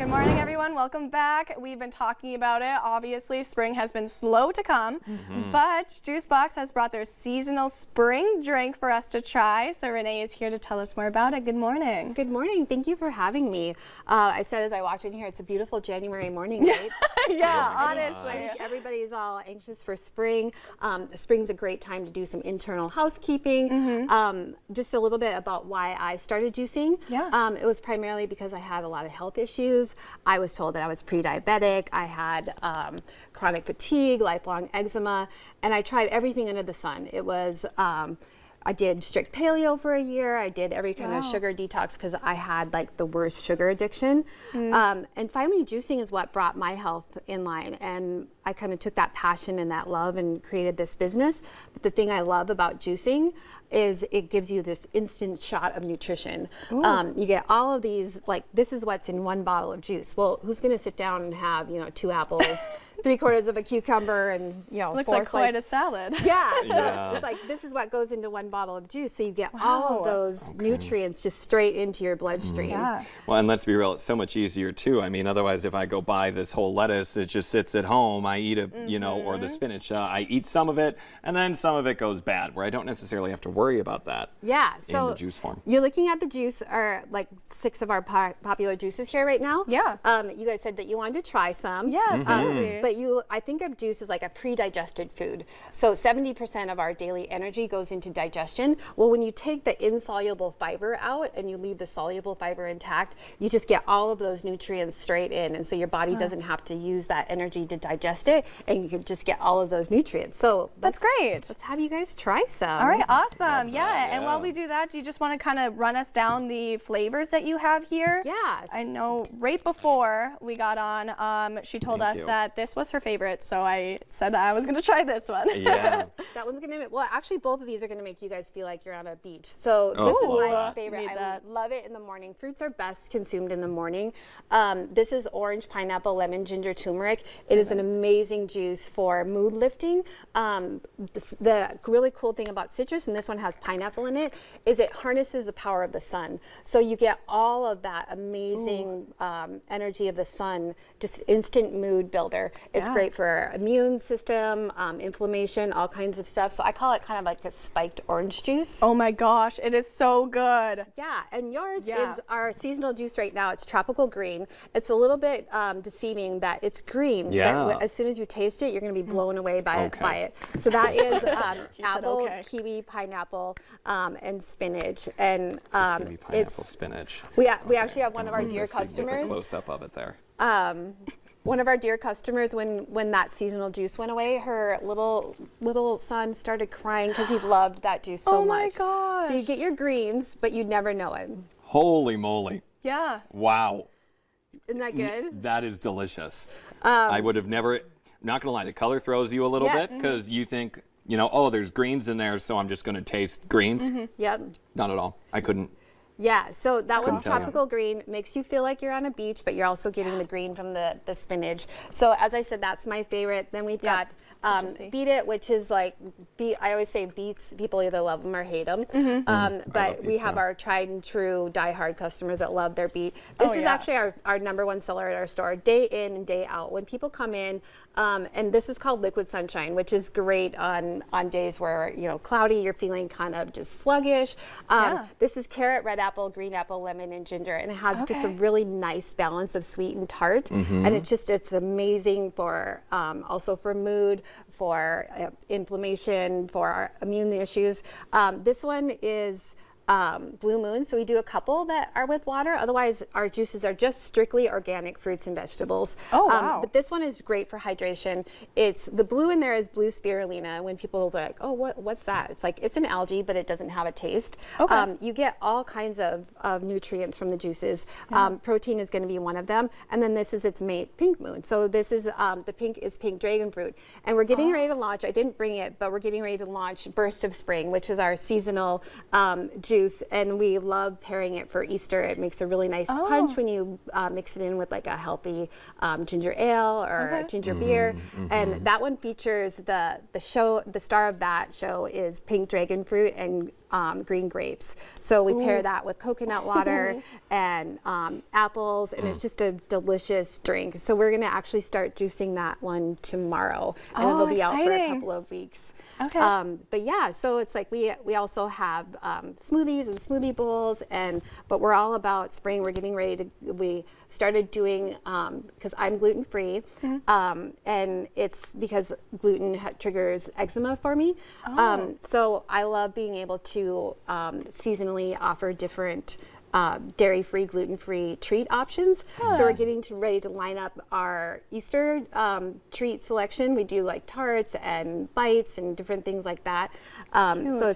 Good morning, everyone. Welcome back. We've been talking about it. Obviously, spring has been slow to come, but Juicebox has brought their seasonal spring drink for us to try. So Renee is here to tell us more about it. Good morning. Good morning. Thank you for having me. I said as I walked in here, it's a beautiful January morning, right? Yeah, honestly. I think everybody's all anxious for spring. Spring's a great time to do some internal housekeeping. Just a little bit about why I started juicing. Yeah. It was primarily because I had a lot of health issues. I was told that I was pre-diabetic. I had chronic fatigue, lifelong eczema, and I tried everything under the sun. It was I did strict paleo for a year. I did every kind of sugar detox because I had like the worst sugar addiction. And finally, juicing is what brought my health in line. And I kind of took that passion and that love and created this business. But the thing I love about juicing is it gives you this instant shot of nutrition. You get all of these, like this is what's in one bottle of juice. Well, who's going to sit down and have, 2 apples, 3/4 of a cucumber, and Looks 4 like quite a salad. Yeah, so it's like this is what goes into one bottle of juice. So you get all of those nutrients just straight into your bloodstream. Yeah. Well, and let's be real, it's so much easier too. I mean, otherwise, if I go buy this whole lettuce, it just sits at home. I eat it, or the spinach. I eat some of it, and then some of it goes bad, where I don't necessarily have to worry about that. Yeah, so in the juice form. You're looking at the juice, or like 6 of our popular juices here right now. Yeah. You guys said that you wanted to try some. Yeah, absolutely. But I think of juice as like a pre-digested food. So 70% of our daily energy goes into digestion. Well, when you take the insoluble fiber out and you leave the soluble fiber intact, you just get all of those nutrients straight in. And so your body doesn't have to use that energy to digest it, and you can just get all of those nutrients. So That's great. Let's have you guys try some. All right, awesome. Yeah, and while we do that, do you just want to kind of run us down the flavors that you have here? Yes. I know right before we got on, she told us that this was her favorite, so I said I was going to try this one. Yeah. That one's going to, well, actually both of these are going to make you guys feel like you're on a beach. So this is my favorite. I love it in the morning. Fruits are best consumed in the morning. This is orange, pineapple, lemon, ginger, turmeric. It is an amazing juice for mood lifting. The really cool thing about citrus, and this one has pineapple in it, is it harnesses the power of the sun. So you get all of that amazing energy of the sun, just instant mood builder. It's great for immune system, inflammation, all kinds of stuff. So I call it kind of like a spiked orange juice. Oh my gosh, it is so good. Yeah, and yours is our seasonal juice right now. It's tropical green. It's a little bit deceiving that it's green. Yeah. But as soon as you taste it, you're going to be blown away by it. So that is apple, kiwi, pineapple, and spinach. And Kiwi, pineapple, spinach. We actually have one of our dear customers. A close up of it there. One of our dear customers, when that seasonal juice went away, her little son started crying because he loved that juice so much. Oh my gosh. So you get your greens, but you'd never know it. Holy moly. Yeah. Wow. Isn't that good? That is delicious. I would have never, not gonna lie, the color throws you a little bit because you think, oh, there's greens in there, so I'm just gonna taste greens. Yep. Not at all. I couldn't. Yeah, so that one's tell you. tropical green, makes you feel like you're on a beach, but you're also getting the green from the spinach. So as I said, that's my favorite. Then we've got Beat It, which is like, I always say beets, people either love them or hate them. But we have our tried and true diehard customers that love their beet. This is actually our #1 seller at our store, day in and day out. When people come in, and this is called Liquid Sunshine, which is great on days where, cloudy, you're feeling kind of just sluggish. This is carrot, red apple, green apple, lemon, and ginger, and it has just a really nice balance of sweet and tart. And it's amazing for also for mood, for inflammation, for our immune issues. This one is Blue Moon, so we do a couple that are with water. Otherwise, our juices are just strictly organic fruits and vegetables. Oh, wow. But this one is great for hydration. The blue in there is blue spirulina. When people are like, oh, what's that? It's like, it's an algae, but it doesn't have a taste. You get all kinds of nutrients from the juices. Protein is going to be one of them. And then this is its mate, Pink Moon. So this is, the pink is pink dragon fruit. And we're getting ready to launch, I didn't bring it, but we're getting ready to launch Burst of Spring, which is our seasonal juice. And we love pairing it for Easter. It makes a really nice punch when you mix it in with like a healthy ginger ale or ginger beer. And that one features the star of that show is pink dragon fruit and green grapes. So we pair that with coconut water and apples, and it's just a delicious drink. So we're going to actually start juicing that one tomorrow, and it'll be out for a couple of weeks. Okay. But yeah, so it's like we also have smoothies and smoothie bowls, but we're all about spring. We're getting ready to, we started doing, because I'm gluten-free, and it's because gluten triggers eczema for me. So I love being able to seasonally offer different dairy-free, gluten-free treat options. So we're getting ready to line up our Easter treat selection. We do like tarts and bites and different things like that. So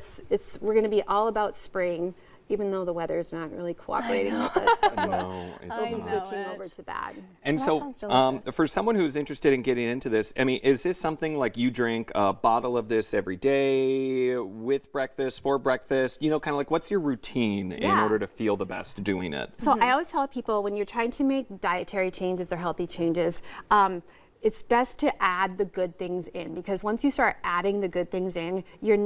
we're going to be all about spring, even though the weather is not really cooperating with us. No, it's We'll be not. switching over to that. And That so, sounds delicious. for someone who's interested in getting into this, I mean, is this something like you drink a bottle of this every day with breakfast, for breakfast? You know, kind of like what's your routine in Yeah. order to feel the best doing it? So I always tell people when you're trying to make dietary changes or healthy changes, it's best to add the good things in, because once you start adding the good things in, your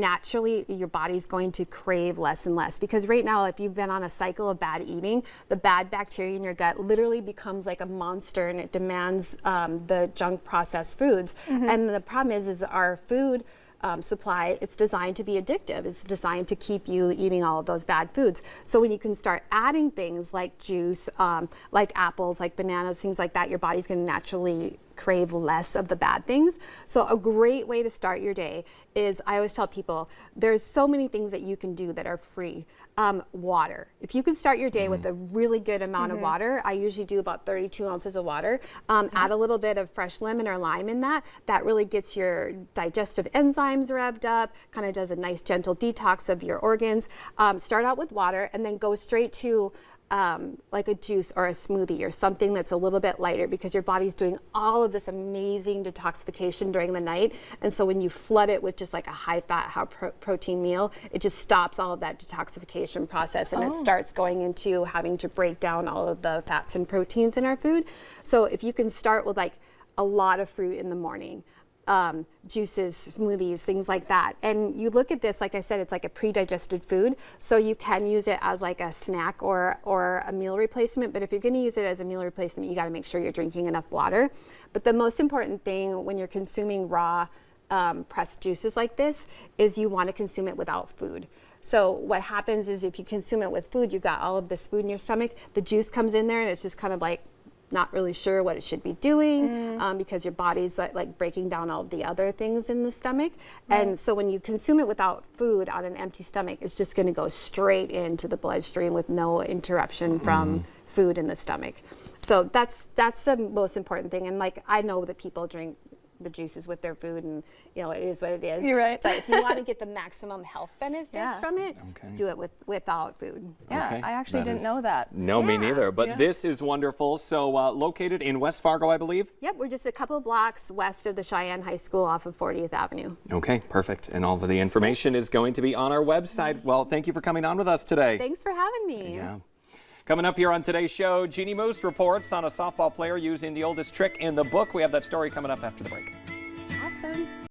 body's going to crave less and less. Because right now, if you've been on a cycle of bad eating, the bad bacteria in your gut literally becomes like a monster, and it demands the junk processed foods. And the problem is our food supply, it's designed to be addictive. It's designed to keep you eating all of those bad foods. So when you can start adding things like juice, like apples, like bananas, things like that, your body's going to naturally crave less of the bad things. So a great way to start your day is, I always tell people, there's so many things that you can do that are free. Water. If you can start your day with a really good amount of water, I usually do about 32 ounces of water. Add a little bit of fresh lemon or lime in that. That really gets your digestive enzymes revved up, kind of does a nice gentle detox of your organs. Start out with water and then go straight to like a juice or a smoothie or something that's a little bit lighter, because your body's doing all of this amazing detoxification during the night. And so when you flood it with just like a high fat, high protein meal, it just stops all of that detoxification process, and it starts going into having to break down all of the fats and proteins in our food. So if you can start with like a lot of fruit in the morning, juices, smoothies, things like that. And you look at this, like I said, it's like a pre-digested food, so you can use it as like a snack or a meal replacement. But if you're going to use it as a meal replacement, you got to make sure you're drinking enough water. But the most important thing when you're consuming raw pressed juices like this is you want to consume it without food. So what happens is if you consume it with food, you've got all of this food in your stomach, the juice comes in there and it's just kind of like not really sure what it should be doing, because your body's like breaking down all of the other things in the stomach. And so when you consume it without food on an empty stomach, it's just going to go straight into the bloodstream with no interruption from food in the stomach. So that's the most important thing. And like, I know that people drink the juices with their food, and you know, it is what it is. You're right. But if you want to get the maximum health benefits from it, do it without food. Yeah, Okay, I actually that didn't is- know that. No, me neither. But this is wonderful. So located in West Fargo, I believe. Yep, we're just a couple of blocks west of the Cheyenne High School off of 40th Avenue. Okay, perfect. And all of the information is going to be on our website. Well, thank you for coming on with us today. Thanks for having me. Yeah. Coming up here on today's show, Jeannie Moose reports on a softball player using the oldest trick in the book. We have that story coming up after the break. Awesome.